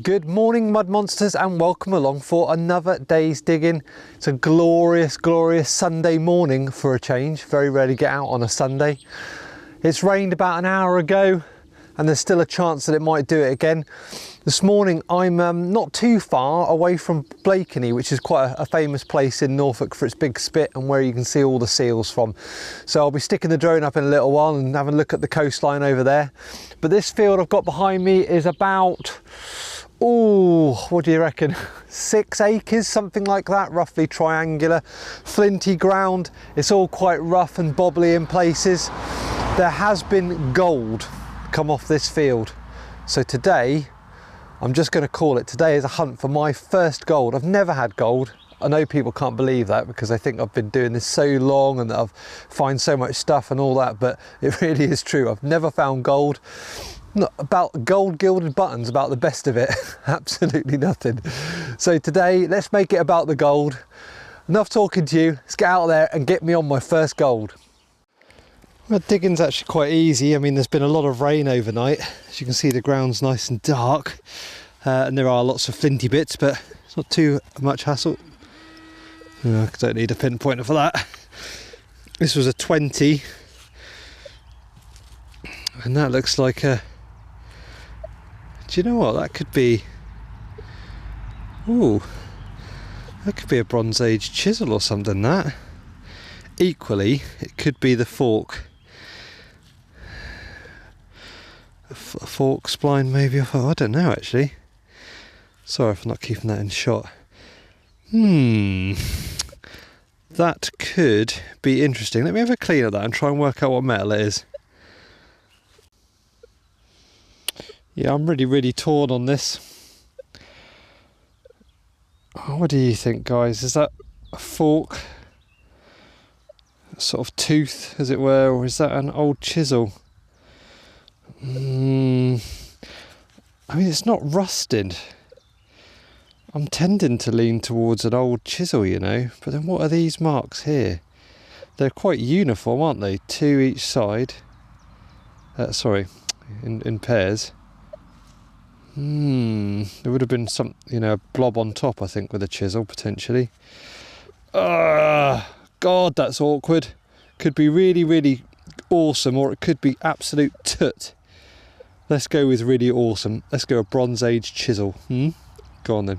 Good morning, mud monsters, and welcome along for another day's digging. It's a glorious, glorious Sunday morning for a change. Very rarely get out on a Sunday. It's rained about an hour ago and there's still a chance that it might do it again. This morning I'm not too far away from Blakeney, which is quite a famous place in Norfolk for its big spit and where you can see all the seals from. So I'll be sticking the drone up in a little while and having a look at the coastline over there. But this field I've got behind me is about, oh, what do you reckon? 6 acres, something like that, roughly triangular, flinty ground. It's all quite rough and bobbly in places. There has been gold come off this field. So today, I'm just going to call it, today is a hunt for my first gold. I've never had gold. I know people can't believe that because I think I've been doing this so long and that I've found so much stuff and all that, but it really is true. I've never found gold. Not about gold gilded buttons, about the best of it. Absolutely nothing. So today, let's make it about the gold. Enough talking to you. Let's get out there and get me on my first gold. Well, digging's actually quite easy. I mean, there's been a lot of rain overnight. As you can see, the ground's nice and dark. And there are lots of flinty bits, but it's not too much hassle. I don't need a pinpointer for that. This was a 20. And that looks like a... Do you know what? That could be... Ooh. That could be a Bronze Age chisel or something, that. Equally, it could be the fork. A fork spline maybe. I don't know actually. Sorry for not keeping that in shot. That could be interesting. Let me have a clean at that and try and work out what metal it is. Yeah, I'm really torn on this. Oh, what do you think, guys? Is that a fork? A sort of tooth, as it were, or is that an old chisel? I mean, it's not rusted. I'm tending to lean towards an old chisel, you know, but then what are these marks here? They're quite uniform, aren't they? 2 each side. Sorry, in pairs. There would have been some, you know, a blob on top, I think, with a chisel, potentially. God, that's awkward. Could be really awesome, or it could be absolute toot. Let's go with really awesome. Let's go a Bronze Age chisel. Go on then.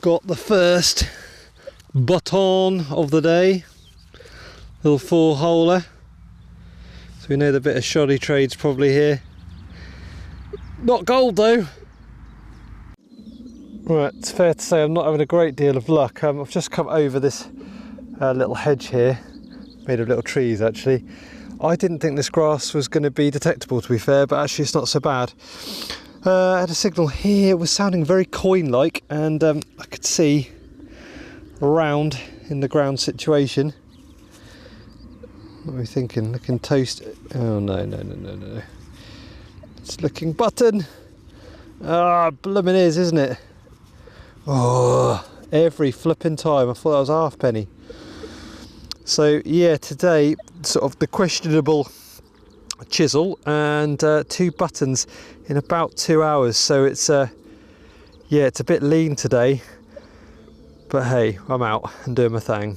Got the first button of the day. Little 4-holer. So we know the bit of shoddy trade's probably here. Not gold though. Right, it's fair to say I'm not having a great deal of luck. I've just come over this little hedge here, made of little trees actually. I didn't think this grass was going to be detectable, to be fair, but actually it's not so bad. I had a signal here, it was sounding very coin-like, and I could see around in the ground situation. What are we thinking? Looking toast. Oh no. It's looking button. Bloomin' is, isn't it? Oh, every flipping time. I thought that was a halfpenny. So yeah, today sort of the questionable chisel and 2 buttons in about 2 hours. So it's yeah, it's a bit lean today, but hey, I'm out and doing my thing.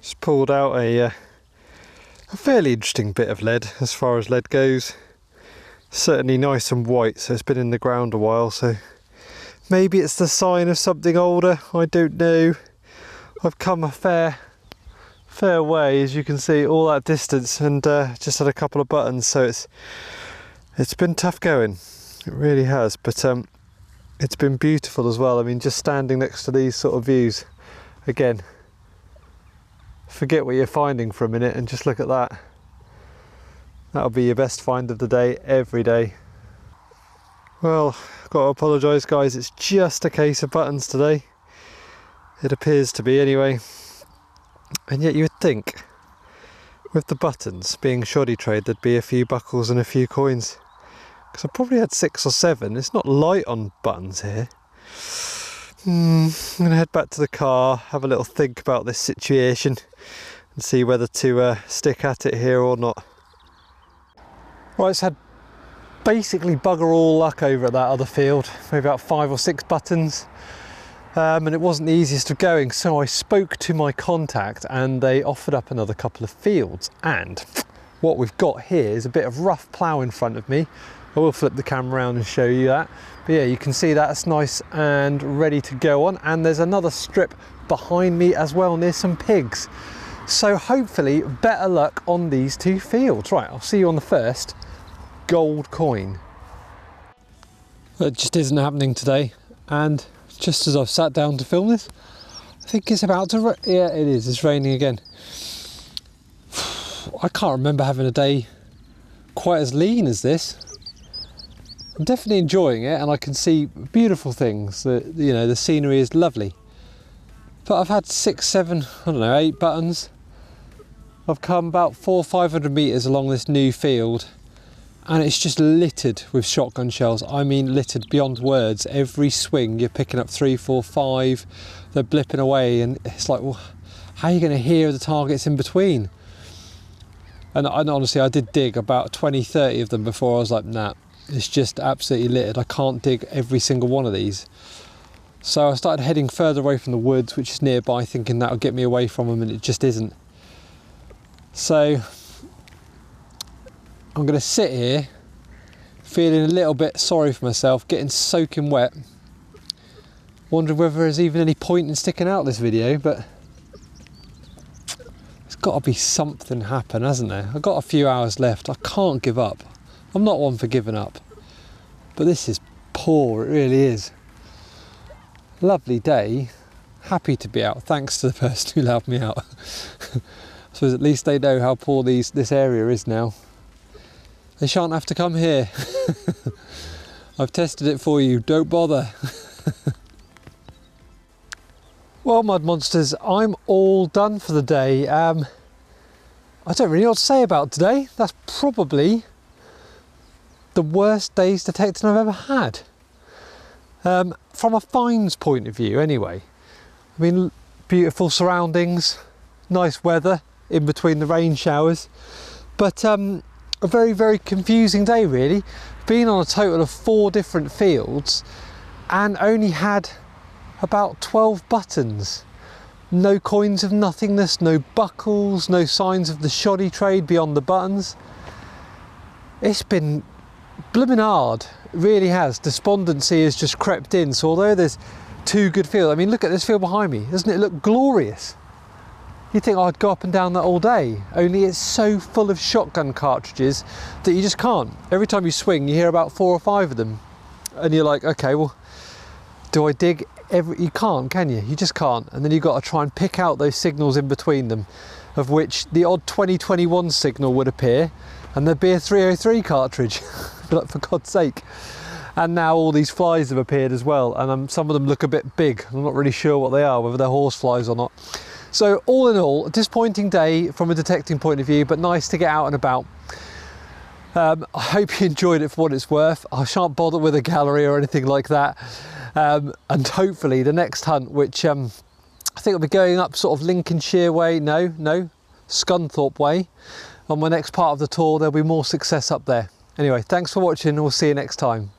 Just pulled out a fairly interesting bit of lead as far as lead goes. Certainly nice and white, so it's been in the ground a while, so maybe it's the sign of something older, I don't know. I've come a fair way, as you can see, all that distance, and just had a couple of buttons, so it's been tough going. It really has, but it's been beautiful as well. I mean, just standing next to these sort of views, again, forget what you're finding for a minute and just look at that. That'll be your best find of the day, every day. Well, I've got to apologise guys, it's just a case of buttons today. It appears to be anyway. And yet you would think, with the buttons being shoddy trade, there'd be a few buckles and a few coins. Because I probably had 6 or 7, it's not light on buttons here. I'm going to head back to the car, have a little think about this situation and see whether to stick at it here or not. Right, it's had basically bugger all luck over at that other field, maybe about 5 or 6 buttons, and it wasn't the easiest of going, so I spoke to my contact and they offered up another couple of fields. And what we've got here is a bit of rough plough in front of me. I will flip the camera around and show you that, but yeah, you can see that's nice and ready to go on, and there's another strip behind me as well near some pigs. So hopefully better luck on these 2 fields. Right, I'll see you on the first. Gold coin. It just isn't happening today, and just as I've sat down to film this, I think it's about to yeah, it is, it's raining again. I can't remember having a day quite as lean as this. I'm definitely enjoying it, and I can see beautiful things. You know, the scenery is lovely. But I've had 6, 7, I don't know, 8 buttons. I've come about 400 or 500 metres along this new field, and it's just littered with shotgun shells. I mean littered beyond words. Every swing you're picking up 3, 4, 5, they're blipping away, and it's like, well, how are you going to hear the targets in between? And honestly, I did dig about 20, 30 of them before I was like, nah, it's just absolutely littered. I can't dig every single one of these. So I started heading further away from the woods, which is nearby, thinking that'll get me away from them, and it just isn't. So I'm going to sit here feeling a little bit sorry for myself, getting soaking wet, wondering whether there's even any point in sticking out this video, but there's got to be something happen, hasn't there? I've got a few hours left. I can't give up. I'm not one for giving up, but this is poor, it really is. Lovely day, happy to be out, thanks to the person who allowed me out. I suppose at least they know how poor this area is now. They shan't have to come here. I've tested it for you, don't bother. Well, Mud Monsters, I'm all done for the day. I don't really know what to say about today. That's probably the worst days detecting I've ever had. From a finds point of view anyway. I mean, beautiful surroundings, nice weather in between the rain showers, but a very, very confusing day really. Been on a total of 4 different fields and only had about 12 buttons. No coins of nothingness, no buckles, no signs of the shoddy trade beyond the buttons. It's been blooming hard, it really has. Despondency has just crept in, so although there's 2 good fields, I mean look at this field behind me, doesn't it look glorious? You'd think I'd go up and down that all day, only it's so full of shotgun cartridges that you just can't. Every time you swing you hear about 4 or 5 of them and you're like, okay, well, do I dig you can't, can you? You just can't. And then you've got to try and pick out those signals in between them, of which the odd 2021 signal would appear and there'd be a 303 cartridge. Like, for God's sake. And now all these flies have appeared as well, and some of them look a bit big. I'm not really sure what they are, whether they're horse flies or not. So all in all, a disappointing day from a detecting point of view, but nice to get out and about. I hope you enjoyed it for what it's worth. I shan't bother with a gallery or anything like that. And hopefully the next hunt, which I think will be going up sort of Lincolnshire way, no, Scunthorpe way. On my next part of the tour, there'll be more success up there. Anyway, thanks for watching, and we'll see you next time.